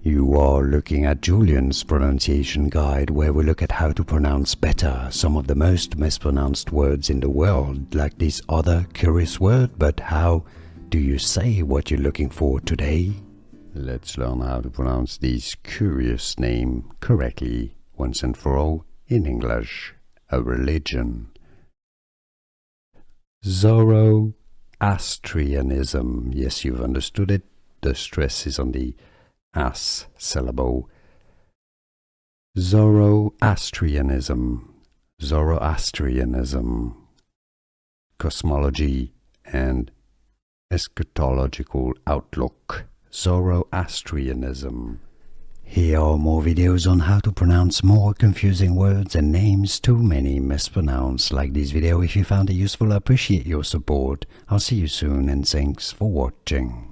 You are looking at Julian's pronunciation guide, where we look at how to pronounce better some of the most mispronounced words in the world, like this other curious word. But how do you say what you're looking for today? Let's learn how to pronounce this curious name correctly once and for all in English. A religion. Zoroastrianism. Yes, you've understood it. The stress is on the as syllable. Zoroastrianism. Zoroastrianism. Cosmology and eschatological outlook. Zoroastrianism. Here are more videos on how to pronounce more confusing words and names too many mispronounced. Like this video if you found it useful. I appreciate your support. I'll see you soon and thanks for watching.